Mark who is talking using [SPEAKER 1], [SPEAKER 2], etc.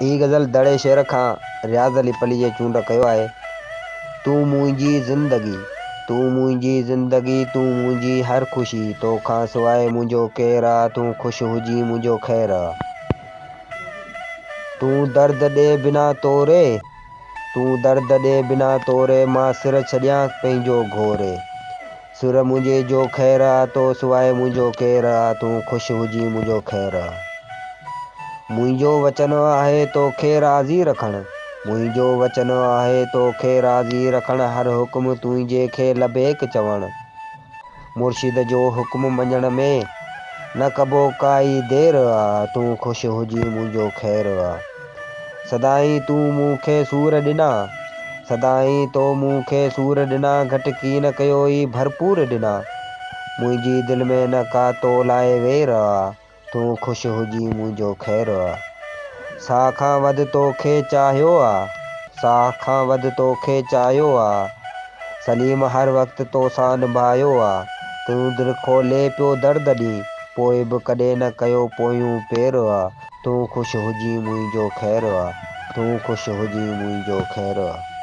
[SPEAKER 1] ई गज़ल दड़े शेर खां रियाज़ अली पली जे चूंड कयो आहे। तूं मुंहिंजी ज़िंदगी, तूं मुंहिंजी ज़िंदगी, तूं मुंहिंजी हर ख़ुशी, तोखां सवाइ मुंहिंजो केरु आहे, तूं ख़ुशि हुजी मुंहिंजो ख़ैरु आहे। तूं दर्द ॾे बिना तोरे, तूं दर्द ॾे बिना तोरे, मां सिर छॾियां पंहिंजो घोरे। सिर मुंहिंजे जो ख़ैरु आहे, तो सवाइ मुंहिंजो केरु आहे, तूं ख़ुशि हुजी मुंहिंजो ख़ैरु आहे। मुंहिंजो वचन आहे तोखे राज़ी रखणु, मुंहिंजो वचन आहे तोखे राज़ी रखणु, हर हुकुम तुंहिंजे खे लबेक चवणु। मुर्शिद जो हुकुम मञण में न कबो काई देरि आहे, तूं ख़ुशि हुजी मुंहिंजो ख़ैरु आहे। सदाईं तूं मूंखे सूर ॾिना, सदाईं तो मूंखे सूर ॾिना, घटि की न कयो ई भरपूर ॾिना। मुंहिंजी दिलि में न का तो लाइ वेर आहे, तूं ख़ुशि हुजी मुंहिंजो ख़ैरु आहे। साह खां वधि तोखे चाहियो आहे, साह खां वधि तोखे चाहियो आहे, सलीम हर वक़्तु तोसां निभायो आहे। तूं दिलि खोले पियो दर्द ॾीं, पोइ बि कॾहिं न कयो पोयूं पेर आहे, तूं ख़ुशि हुजी मुंहिंजो ख़ैरु आहे, तूं ख़ुशि हुजी मुंहिंजो ख़ैरु आहे।